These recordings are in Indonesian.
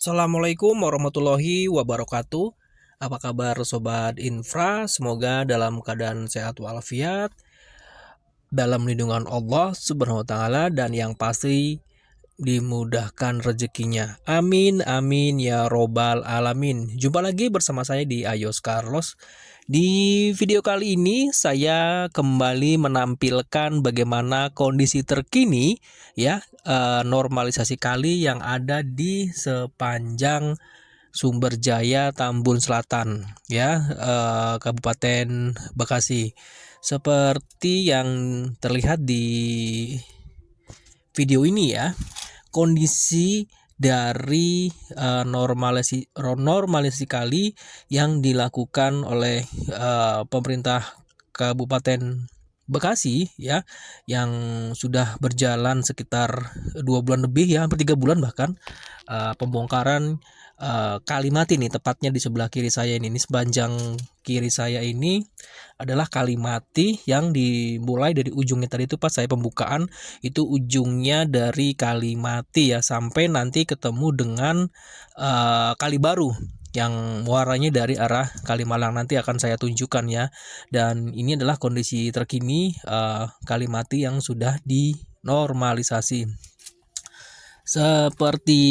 Assalamualaikum warahmatullahi wabarakatuh. Apa kabar Sobat Infra? Semoga dalam keadaan sehat walafiat, dalam lindungan Allah Subhanahu wa Ta'ala, dan yang pasti dimudahkan rezekinya. Amin, amin ya robbal alamin. Jumpa lagi bersama saya di Ayos Carlos. Di video kali ini saya kembali menampilkan bagaimana kondisi terkini ya, normalisasi kali yang ada di sepanjang Sumber Jaya Tambun Selatan ya, Kabupaten Bekasi. Seperti yang terlihat di video ini ya, kondisi dari normalisasi kali yang dilakukan oleh pemerintah Kabupaten Bekasi ya, yang sudah berjalan sekitar 2 bulan lebih ya, hampir 3 bulan bahkan, pembongkaran Kali Mati nih, tepatnya di sebelah kiri saya ini sepanjang kiri saya ini adalah Kali Mati yang dimulai dari ujungnya tadi itu pas saya pembukaan, itu ujungnya dari Kali Mati ya, sampai nanti ketemu dengan Kali Baru yang muaranya dari arah Kalimalang, nanti akan saya tunjukkan ya. Dan ini adalah kondisi terkini Kali Mati yang sudah dinormalisasi. Seperti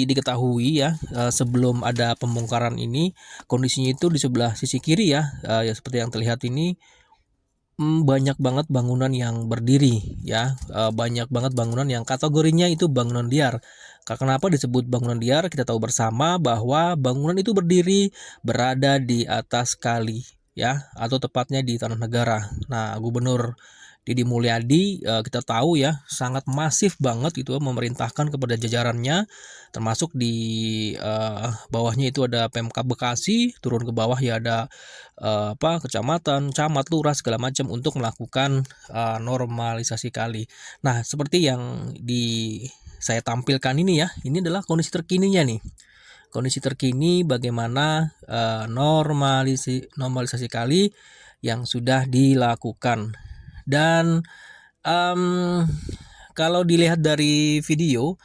diketahui ya, sebelum ada pembongkaran ini kondisinya itu di sebelah sisi kiri ya, ya seperti yang terlihat ini, banyak banget bangunan yang berdiri ya, banyak banget bangunan yang kategorinya itu bangunan liar. Kenapa disebut bangunan liar? Kita tahu bersama bahwa bangunan itu berdiri berada di atas kali ya, atau tepatnya di tanah negara. Nah, Gubernur Deddy Mulyadi, kita tahu ya, sangat masif banget itu memerintahkan kepada jajarannya, termasuk di bawahnya itu ada Pemkab Bekasi, turun ke bawah ya ada kecamatan, camat, lurah segala macam untuk melakukan normalisasi kali. Nah, seperti yang saya tampilkan ini ya, ini adalah kondisi terkininya nih. Kondisi terkini bagaimana normalisasi kali yang sudah dilakukan. Dan kalau dilihat dari video,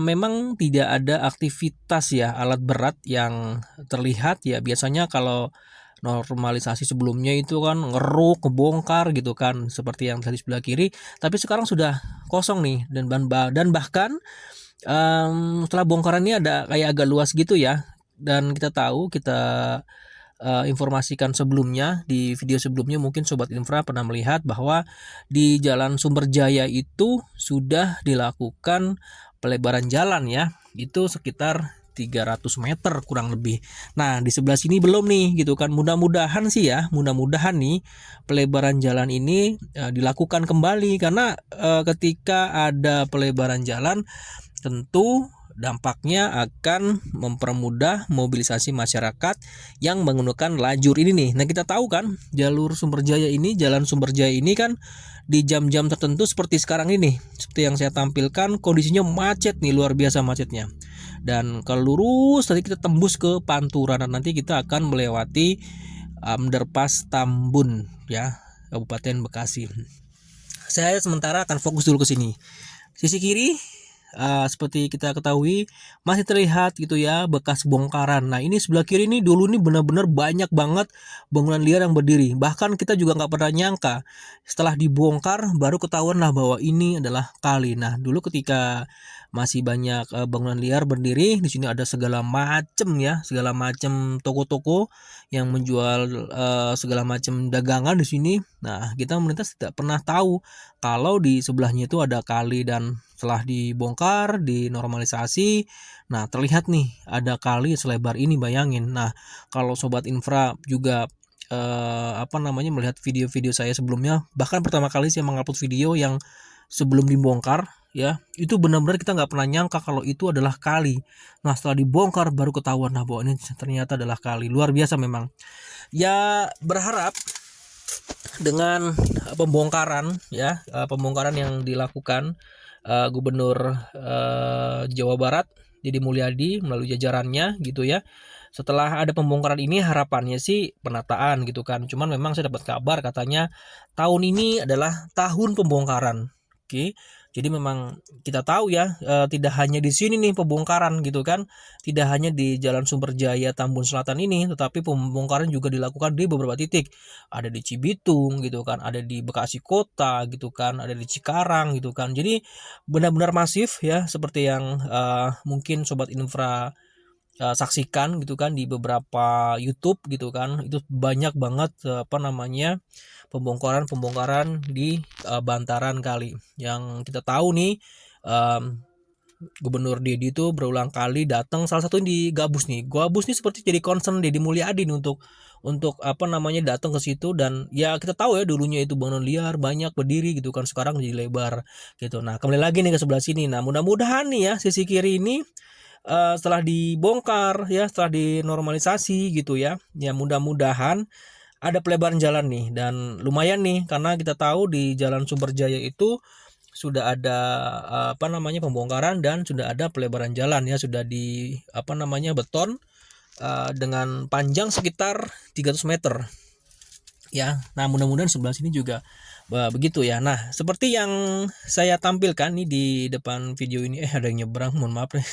memang tidak ada aktivitas ya alat berat yang terlihat ya. Biasanya kalau normalisasi sebelumnya itu kan ngeruk, ngebongkar gitu kan, seperti yang tadi sebelah kiri. Tapi sekarang sudah kosong nih, dan bahkan setelah bongkaran ini ada kayak agak luas gitu ya. Dan kita informasikan sebelumnya, di video sebelumnya mungkin Sobat Infra pernah melihat bahwa di Jalan Sumber Jaya itu sudah dilakukan pelebaran jalan ya, itu sekitar 300 meter kurang lebih. Nah, di sebelah sini belum nih gitu kan. Mudah-mudahan sih ya, mudah-mudahan nih pelebaran jalan ini dilakukan kembali, karena ketika ada pelebaran jalan tentu dampaknya akan mempermudah mobilisasi masyarakat yang menggunakan lajur ini nih. Nah, kita tahu kan jalur Sumber Jaya ini, Jalan Sumber Jaya ini kan di jam-jam tertentu seperti sekarang ini, seperti yang saya tampilkan, kondisinya macet nih, luar biasa macetnya. Dan kalau lurus tadi kita tembus ke Pantura, dan nanti kita akan melewati underpass Tambun ya, Kabupaten Bekasi. Saya sementara akan fokus dulu ke sini. Sisi kiri, seperti kita ketahui masih terlihat gitu ya bekas bongkaran. Nah, ini sebelah kiri ini dulu nih benar-benar banyak banget bangunan liar yang berdiri. Bahkan kita juga nggak pernah nyangka setelah dibongkar baru ketahuan lah bahwa ini adalah kali. Nah, dulu ketika masih banyak bangunan liar berdiri, di sini ada segala macam ya, segala macam toko-toko yang menjual segala macam dagangan di sini. Nah, kita melintas tidak pernah tahu kalau di sebelahnya itu ada kali. Dan setelah dibongkar, dinormalisasi, nah terlihat nih ada kali selebar ini, bayangin. Nah, kalau Sobat Infra juga melihat video-video saya sebelumnya, bahkan pertama kali saya mengupload video yang sebelum dibongkar ya, itu benar-benar kita nggak pernah nyangka kalau itu adalah kali. Nah, setelah dibongkar baru ketahuan nah bahwa ini ternyata adalah kali. Luar biasa memang ya. Berharap dengan pembongkaran ya, pembongkaran yang dilakukan Gubernur Jawa Barat Deddy Mulyadi melalui jajarannya gitu ya. Setelah ada pembongkaran ini harapannya sih penataan gitu kan. Cuman memang saya dapat kabar katanya tahun ini adalah tahun pembongkaran. Oke, jadi memang kita tahu ya, tidak hanya di sini nih pembongkaran gitu kan, tidak hanya di Jalan Sumberjaya Tambun Selatan ini, tetapi pembongkaran juga dilakukan di beberapa titik. Ada di Cibitung gitu kan, ada di Bekasi Kota gitu kan, ada di Cikarang gitu kan. Jadi benar-benar masif ya, seperti yang mungkin Sobat Infra saksikan gitu kan di beberapa YouTube gitu kan, itu banyak banget apa namanya pembongkaran-pembongkaran di bantaran kali yang kita tahu nih. em, Gubernur Dedi itu berulang kali datang, salah satu di Gabus nih. Gabus nih seperti jadi concern Deddy Mulyadi nih untuk apa namanya datang ke situ. Dan ya kita tahu ya dulunya itu bangunan liar banyak berdiri gitu kan, sekarang jadi lebar gitu. Nah kembali lagi nih ke sebelah sini. Nah mudah-mudahan nih ya sisi kiri ini setelah dibongkar ya, setelah dinormalisasi gitu ya, ya mudah-mudahan ada pelebaran jalan nih. Dan lumayan nih karena kita tahu di Jalan Sumberjaya itu sudah ada apa namanya pembongkaran dan sudah ada pelebaran jalan ya, sudah di apa namanya beton dengan panjang sekitar 300 meter ya. Nah mudah-mudahan sebelah sini juga begitu ya. Nah seperti yang saya tampilkan nih di depan video ini, ada yang nyebrang, mohon maaf nih.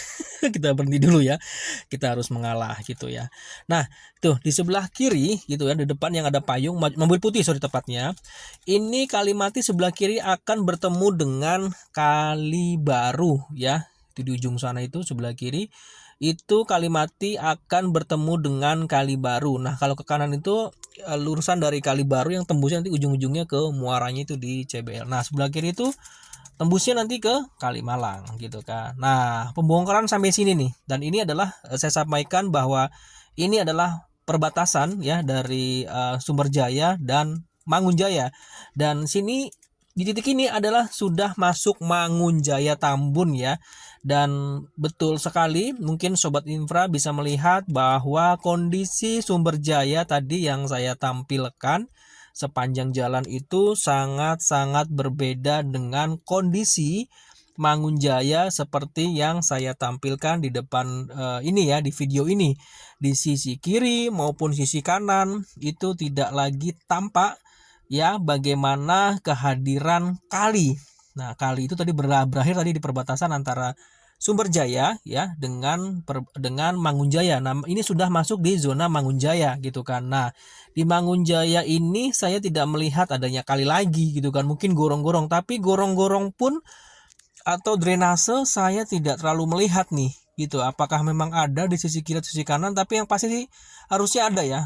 Kita berhenti dulu ya, kita harus mengalah gitu ya. Nah tuh di sebelah kiri gitu ya, di depan yang ada payung mobil putih sorry tepatnya, ini Kalimati sebelah kiri akan bertemu dengan Kali Baru ya. Itu di ujung sana itu sebelah kiri itu Kalimati akan bertemu dengan Kali Baru. Nah kalau ke kanan itu lurusan dari Kali Baru yang tembusnya nanti ujung-ujungnya ke muaranya itu di CBL. Nah sebelah kiri itu tembusnya nanti ke Kalimalang gitu kan. Nah pembongkaran sampai sini nih, dan ini adalah saya sampaikan bahwa ini adalah perbatasan ya dari Sumberjaya dan Mangunjaya. Dan sini di titik ini adalah sudah masuk Mangunjaya Tambun ya. Dan betul sekali mungkin Sobat Infra bisa melihat bahwa kondisi Sumberjaya tadi yang saya tampilkan sepanjang jalan itu sangat-sangat berbeda dengan kondisi Mangunjaya seperti yang saya tampilkan di depan ini ya, di video ini. Di sisi kiri maupun sisi kanan itu tidak lagi tampak ya bagaimana kehadiran kali. Nah kali itu tadi berakhir tadi di perbatasan antara Sumberjaya ya dengan Mangunjaya. Nah ini sudah masuk di zona Mangunjaya gitu kan. Nah di Mangunjaya ini saya tidak melihat adanya kali lagi gitu kan, mungkin gorong-gorong, tapi gorong-gorong pun atau drainase saya tidak terlalu melihat nih gitu. Apakah memang ada di sisi kiri sisi kanan, tapi yang pasti sih harusnya ada ya.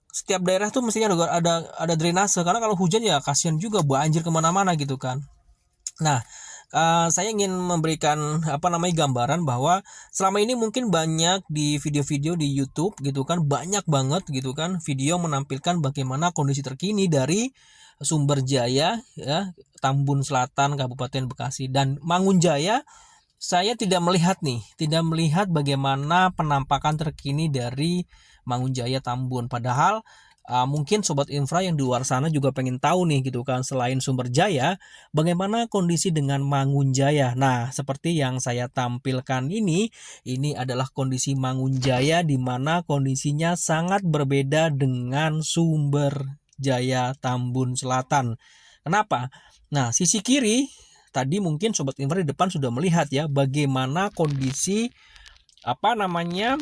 Setiap daerah tuh mestinya ada drainase, karena kalau hujan ya kasihan juga banjir kemana-mana gitu kan. Nah saya ingin memberikan apa namanya gambaran bahwa selama ini mungkin banyak di video-video di YouTube gitu kan, banyak banget gitu kan video menampilkan bagaimana kondisi terkini dari Sumberjaya ya, Tambun Selatan Kabupaten Bekasi dan Mangunjaya. Saya tidak melihat bagaimana penampakan terkini dari Mangunjaya Tambun. Padahal mungkin Sobat Infra yang di luar sana juga pengen tahu nih gitu kan, selain Sumberjaya bagaimana kondisi dengan Mangunjaya. Nah seperti yang saya tampilkan ini adalah kondisi Mangunjaya, di mana kondisinya sangat berbeda dengan Sumberjaya Tambun Selatan. Kenapa? Nah sisi kiri tadi mungkin Sobat Infra di depan sudah melihat ya bagaimana kondisi apa namanya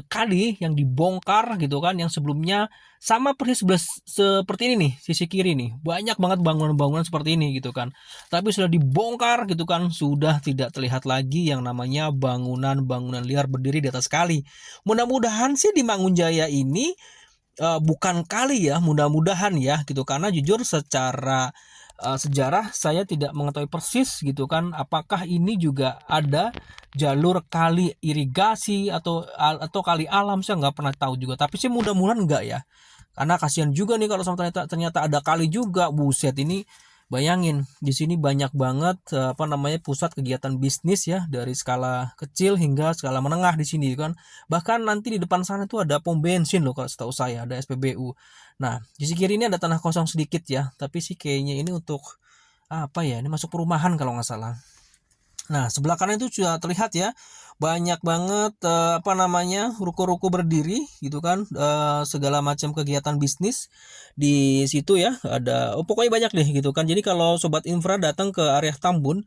kali yang dibongkar gitu kan, yang sebelumnya sama persis seperti ini nih, sisi kiri nih banyak banget bangunan-bangunan seperti ini gitu kan, tapi sudah dibongkar gitu kan, sudah tidak terlihat lagi yang namanya bangunan-bangunan liar berdiri di atas kali. Mudah-mudahan sih di Mangunjaya ini bukan kali ya, mudah-mudahan ya gitu, karena jujur secara sejarah saya tidak mengetahui persis gitu kan, apakah ini juga ada jalur kali irigasi atau kali alam, saya nggak pernah tahu juga, tapi sih mudah-mudahan enggak ya, karena kasihan juga nih kalau ternyata ada kali juga. Buset, ini bayangin di sini banyak banget apa namanya pusat kegiatan bisnis ya, dari skala kecil hingga skala menengah di sini kan. Bahkan nanti di depan sana tuh ada pom bensin loh kalau setahu saya, ada SPBU. Nah di sisi kiri ini ada tanah kosong sedikit ya, tapi sih kayaknya ini untuk apa ya, ini masuk perumahan kalau nggak salah. Nah, sebelah kanan itu sudah terlihat ya, banyak banget, ruko-ruko berdiri gitu kan, segala macam kegiatan bisnis di situ ya, pokoknya banyak deh gitu kan. Jadi kalau sobat infra datang ke area Tambun,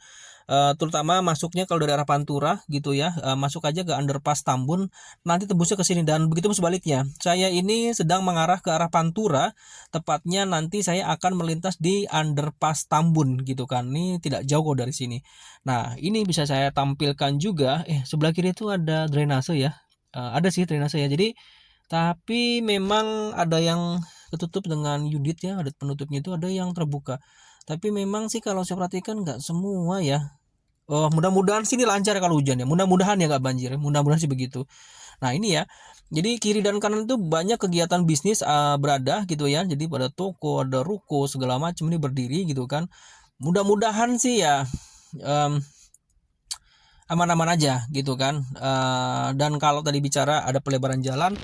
terutama masuknya kalau dari arah Pantura gitu ya, masuk aja ke underpass Tambun, nanti tembusnya ke sini dan begitu pun sebaliknya. Saya ini sedang mengarah ke arah Pantura, tepatnya nanti saya akan melintas di underpass Tambun gitu kan, ini tidak jauh kok dari sini. Nah, ini bisa saya tampilkan juga, sebelah kiri itu ada drainase ya, ada sih drainase ya. Jadi tapi memang ada yang ketutup dengan unit ya, ada penutupnya itu, ada yang terbuka. Tapi memang sih kalau saya perhatikan nggak semua ya. Oh, mudah-mudahan sini lancar kalau hujan ya. Mudah-mudahan ya nggak banjir. Mudah-mudahan sih begitu. Nah ini ya. Jadi kiri dan kanan itu banyak kegiatan bisnis berada gitu ya. Jadi pada toko, ada ruko segala macam ini berdiri gitu kan. Mudah-mudahan sih ya aman-aman aja gitu kan. Dan kalau tadi bicara ada pelebaran jalan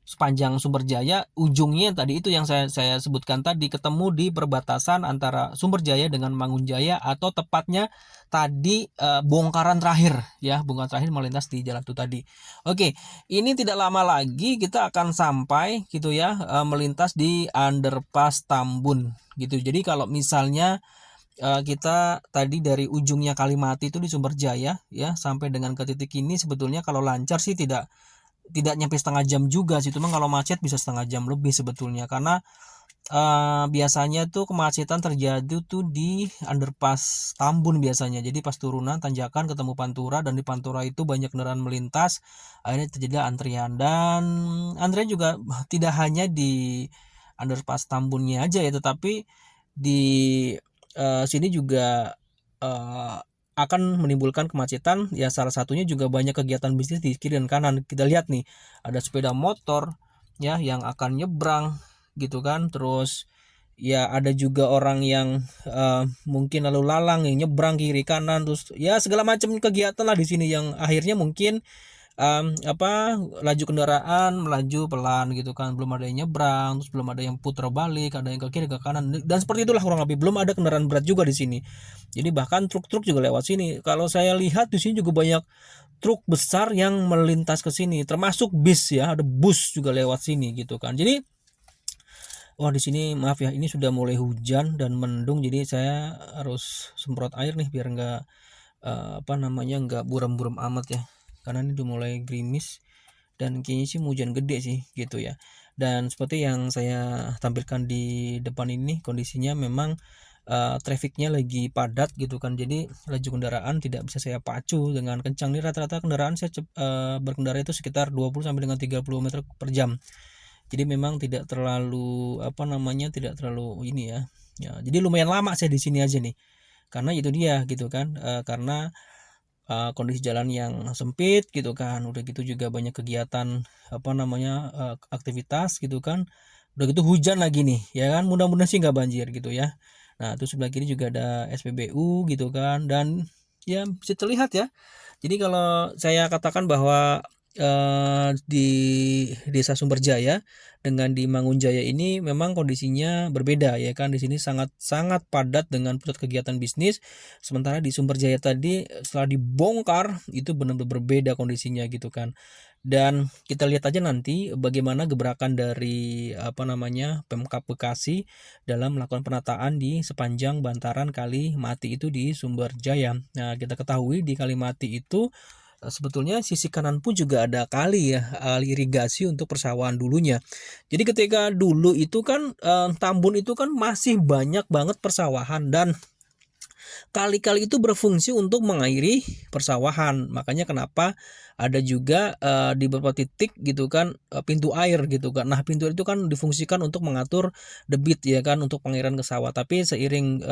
sepanjang Sumber Jaya, ujungnya tadi itu yang saya sebutkan tadi, ketemu di perbatasan antara Sumber Jaya dengan Mangunjaya, atau tepatnya tadi bongkaran terakhir ya, bongkaran terakhir melintas di jalan itu tadi. Oke, ini tidak lama lagi kita akan sampai gitu ya, melintas di underpass Tambun gitu. Jadi kalau misalnya kita tadi dari ujungnya Kalimati itu di Sumber Jaya ya sampai dengan ke titik ini, sebetulnya kalau lancar sih tidak nyampe setengah jam juga sih, cuma kalau macet bisa setengah jam lebih sebetulnya, karena biasanya tuh kemacetan terjadi tuh di underpass Tambun biasanya. Jadi pas turunan tanjakan ketemu Pantura, dan di Pantura itu banyak kendaraan melintas, akhirnya terjadi antrian. Dan antrian juga tidak hanya di underpass Tambunnya aja ya, tetapi di sini juga akan menimbulkan kemacetan ya. Salah satunya juga banyak kegiatan bisnis di kiri dan kanan. Kita lihat nih, ada sepeda motor ya yang akan nyebrang gitu kan, terus ya ada juga orang yang mungkin lalu lalang yang nyebrang kiri kanan, terus ya segala macam kegiatan lah di sini yang akhirnya mungkin laju kendaraan melaju pelan gitu kan, belum ada yang nyebrang, terus belum ada yang putar balik, ada yang ke kiri ke kanan, dan seperti itulah kurang lebih. Belum ada kendaraan berat juga di sini, jadi bahkan truk-truk juga lewat sini. Kalau saya lihat di sini juga banyak truk besar yang melintas ke sini, termasuk bis ya, ada bus juga lewat sini gitu kan. Jadi wah, di sini maaf ya, ini sudah mulai hujan dan mendung, jadi saya harus semprot air nih biar nggak nggak buram-buram amat ya, karena ini udah mulai gerimis dan kayaknya sih hujan gede sih gitu ya. Dan seperti yang saya tampilkan di depan ini, kondisinya memang trafiknya lagi padat gitu kan, jadi laju kendaraan tidak bisa saya pacu dengan kencang. Nih rata-rata kendaraan saya berkendara itu sekitar 20 sampai dengan 30 meter per jam. Jadi memang tidak terlalu tidak terlalu ini ya. Ya, jadi lumayan lama saya di sini aja nih. Karena itu dia gitu kan, karena kondisi jalan yang sempit gitu kan, udah gitu juga banyak kegiatan aktivitas gitu kan, udah gitu hujan lagi nih ya kan, mudah-mudahan sih nggak banjir gitu ya. Nah terus sebelah kiri juga ada SPBU gitu kan, dan ya bisa terlihat ya. Jadi kalau saya katakan bahwa di Desa Sumberjaya dengan di Mangunjaya ini memang kondisinya berbeda ya kan. Di sini sangat sangat padat dengan pusat kegiatan bisnis. Sementara di Sumberjaya tadi setelah dibongkar itu benar-benar berbeda kondisinya gitu kan. Dan kita lihat aja nanti bagaimana gebrakan dari Pemkab Bekasi dalam melakukan penataan di sepanjang bantaran Kali Mati itu di Sumberjaya. Nah, kita ketahui di Kali Mati itu sebetulnya sisi kanan pun juga ada kali ya, irigasi untuk persawahan dulunya. Jadi ketika dulu itu kan Tambun itu kan masih banyak banget persawahan, dan kali-kali itu berfungsi untuk mengairi persawahan. Makanya kenapa ada juga di beberapa titik gitu kan pintu air gitu kan. Nah, pintu itu kan difungsikan untuk mengatur debit ya kan, untuk pengairan ke sawah. Tapi seiring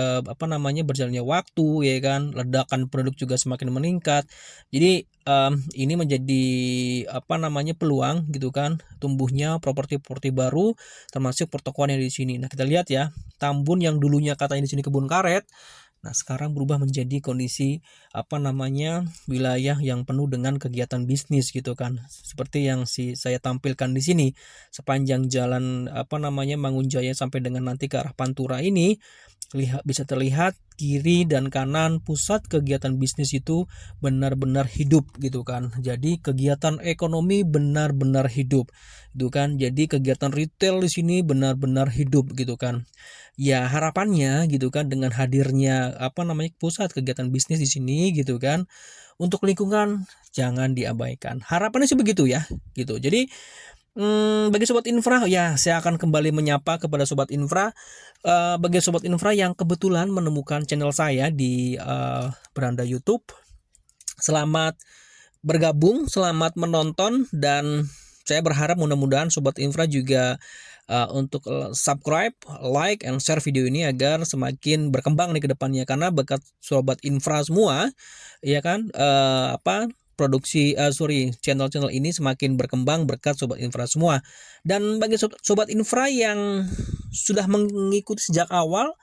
berjalannya waktu ya kan, ledakan penduduk juga semakin meningkat. Jadi ini menjadi peluang gitu kan tumbuhnya properti-properti baru, termasuk pertokoan yang di sini. Nah, kita lihat ya, Tambun yang dulunya katanya di sini kebun karet, nah sekarang berubah menjadi kondisi wilayah yang penuh dengan kegiatan bisnis gitu kan. Seperti yang saya tampilkan di sini, sepanjang jalan Mangunjaya sampai dengan nanti ke arah Pantura ini bisa terlihat kiri dan kanan pusat kegiatan bisnis itu benar-benar hidup gitu kan. Jadi kegiatan ekonomi benar-benar hidup gitu kan. Jadi kegiatan retail di sini benar-benar hidup gitu kan. Ya harapannya gitu kan dengan hadirnya pusat kegiatan bisnis di sini gitu kan, untuk lingkungan jangan diabaikan. Harapannya sih begitu ya gitu. Jadi bagi sobat infra ya, saya akan kembali menyapa kepada sobat infra. Bagi sobat infra yang kebetulan menemukan channel saya di beranda YouTube, selamat bergabung, selamat menonton, dan saya berharap mudah-mudahan sobat infra juga untuk subscribe, like, and share video ini agar semakin berkembang nih ke depannya, karena berkat sobat infra semua ya kan channel-channel ini semakin berkembang berkat sobat infra semua. Dan bagi sobat infra yang sudah mengikuti sejak awal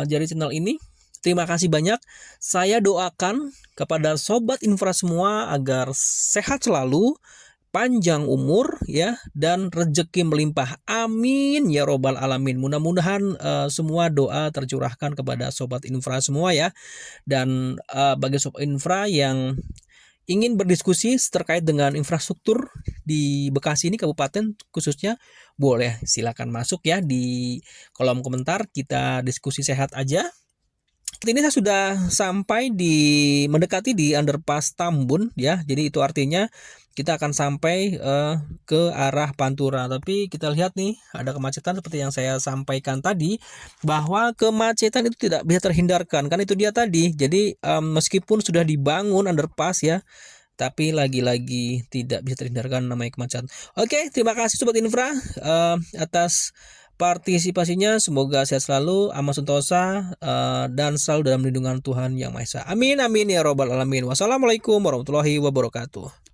dari channel ini, terima kasih banyak. Saya doakan kepada sobat infra semua agar sehat selalu, panjang umur ya, dan rezeki melimpah. Amin ya robbal alamin. Mudah-mudahan semua doa tercurahkan kepada sobat infra semua ya. Dan bagi sobat infra yang ingin berdiskusi terkait dengan infrastruktur di Bekasi ini kabupaten khususnya, boleh silakan masuk ya di kolom komentar, kita diskusi sehat aja. Ini saya sudah sampai mendekati di underpass Tambun ya. Jadi itu artinya kita akan sampai ke arah Pantura. Tapi kita lihat nih ada kemacetan seperti yang saya sampaikan tadi, bahwa kemacetan itu tidak bisa terhindarkan, kan itu dia tadi. Jadi meskipun sudah dibangun underpass ya, tapi lagi-lagi tidak bisa terhindarkan namanya kemacetan. Oke, terima kasih sobat infra atas partisipasinya. Semoga sehat selalu, aman sentosa, dan selalu dalam lindungan Tuhan Yang Maha Esa. Amin amin ya robbal alamin. Wassalamualaikum warahmatullahi wabarakatuh.